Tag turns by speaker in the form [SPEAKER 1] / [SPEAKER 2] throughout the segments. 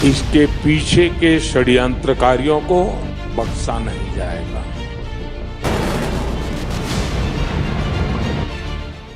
[SPEAKER 1] इसके पीछे के षड्यंत्रकारियों को बख्शा नहीं जाएगा।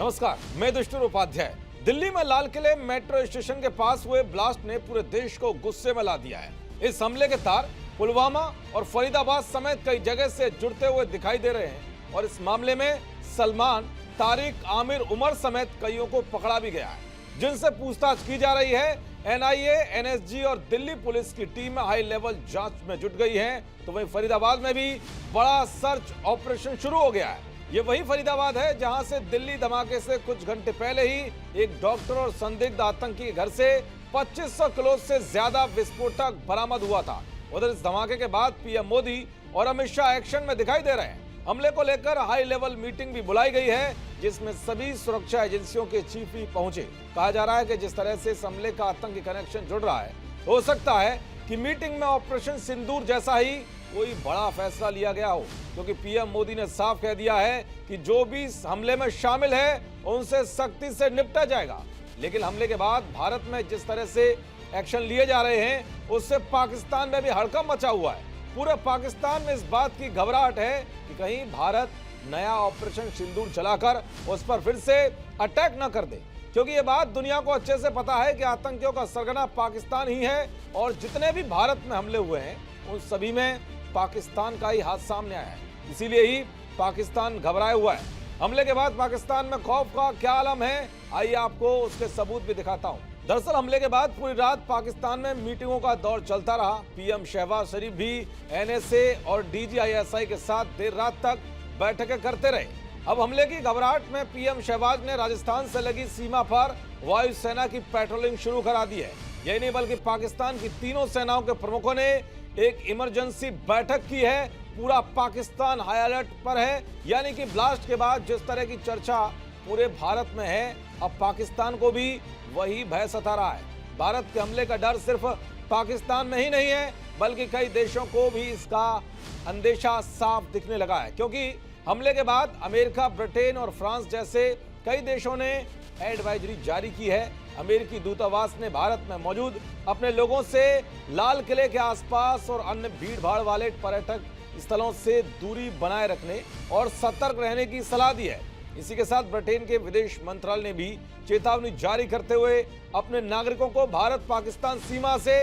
[SPEAKER 2] नमस्कार, मैं दुष्टुर उपाध्याय। दिल्ली में लाल किले मेट्रो स्टेशन के पास हुए ब्लास्ट ने पूरे देश को गुस्से में ला दिया है। इस हमले के तार पुलवामा और फरीदाबाद समेत कई जगह से जुड़ते हुए दिखाई दे रहे हैं और इस मामले में सलमान, तारिक, आमिर, उमर समेत कईयों को पकड़ा भी गया है, जिनसे पूछताछ की जा रही है। एनआईए, एनएसजी और दिल्ली पुलिस की टीम हाई लेवल जांच में जुट गई है। तो वहीं फरीदाबाद में भी बड़ा सर्च ऑपरेशन शुरू हो गया है। ये वही फरीदाबाद है जहां से दिल्ली धमाके से कुछ घंटे पहले ही एक डॉक्टर और संदिग्ध आतंकी के घर से 2500 किलो से ज्यादा विस्फोटक बरामद हुआ था। उधर इस धमाके के बाद पीएम मोदी और अमित शाह एक्शन में दिखाई दे रहे हैं। हमले को लेकर हाई लेवल मीटिंग भी बुलाई गई है, जिसमें सभी सुरक्षा एजेंसियों के चीफ भी पहुंचे। कहा जा रहा है कि जिस तरह से इस हमले का आतंकी कनेक्शन जुड़ रहा है, हो सकता है कि मीटिंग में ऑपरेशन सिंदूर जैसा ही कोई बड़ा फैसला लिया गया हो, क्योंकि पीएम मोदी ने साफ कह दिया है कि जो भी इस हमले में शामिल है उनसे सख्ती से निपटा जाएगा। लेकिन हमले के बाद भारत में जिस तरह से एक्शन लिए जा रहे हैं, उससे पाकिस्तान में भी हड़कंप मचा हुआ है। पूरे पाकिस्तान में इस बात की घबराहट है कि कहीं भारत नया ऑपरेशन सिंदूर चलाकर उस पर फिर से अटैक न कर दे, क्योंकि ये बात दुनिया को अच्छे से पता है कि आतंकियों का सरगना पाकिस्तान ही है और जितने भी भारत में हमले हुए हैं उन सभी में पाकिस्तान का ही हाथ सामने आया है। इसीलिए ही पाकिस्तान घबराया हुआ है। हमले के बाद पाकिस्तान में खौफ का क्या आलम है, आइए आपको उसके सबूत भी दिखाता हूं। दरअसल हमले के बाद पूरी रात पाकिस्तान में मीटिंगों का दौर चलता रहा। पीएम शहबाज शरीफ भी एनएसए और डीजीआईएसआई के साथ देर रात तक बैठकें करते रहे। अब हमले की घबराहट में पीएम शहबाज ने राजस्थान से लगी सीमा पर वायुसेना की पेट्रोलिंग शुरू करा दी है। यही नहीं बल्कि पाकिस्तान की तीनों सेनाओं के प्रमुखों ने एक इमरजेंसी बैठक की है। पूरा पाकिस्तान हाई अलर्ट पर है, यानी कि ब्लास्ट के बाद जिस तरह की चर्चा पूरे भारत में है, अब पाकिस्तान को भी वही भय सता रहा है। भारत के हमले का डर सिर्फ पाकिस्तान में ही नहीं है, बल्कि कई देशों को भी इसका अंदेशा साफ दिखने लगा है, क्योंकि हमले के बाद अमेरिका, ब्रिटेन और फ्रांस जैसे कई देशों ने एडवाइजरी जारी की है। अमेरिकी दूतावास ने भारत में मौजूद अपने लोगों से लाल किले के आसपास और अन्य भीड़-भाड़ वाले पर्यटक स्थलों से दूरी बनाए रखने और सतर्क रहने की सलाह दी है। इसी के साथ ब्रिटेन के विदेश मंत्रालय ने भी चेतावनी जारी करते हुए अपने नागरिकों को भारत पाकिस्तान सीमा से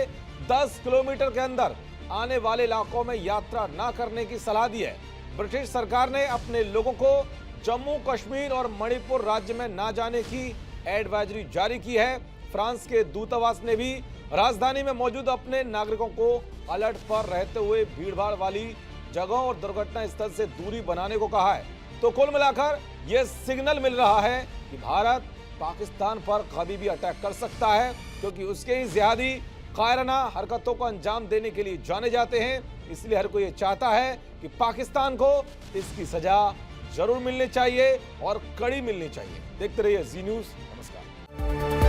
[SPEAKER 2] 10 किलोमीटर के अंदर आने वाले इलाकों में यात्रा न करने की सलाह दी है। ब्रिटिश सरकार ने अपने लोगों को जम्मू कश्मीर और मणिपुर राज्य में न जाने की एडवाइजरी जारी की है। फ्रांस के दूतावास ने भी राजधानी में मौजूद अपने नागरिकों को अलर्ट पर रहते हुए भीड़भाड़ वाली जगहों और दुर्घटना स्थल से दूरी बनाने को कहा है। तो कुल मिलाकर यह सिग्नल मिल रहा है कि भारत पाकिस्तान पर कभी भी अटैक कर सकता है, क्योंकि उसके ही जिहादी कायराना हरकतों को अंजाम देने के लिए जाने जाते हैं। इसलिए हर कोई ये चाहता है कि पाकिस्तान को इसकी सजा जरूर मिलनी चाहिए और कड़ी मिलनी चाहिए। देखते रहिए जी न्यूज़। नमस्कार।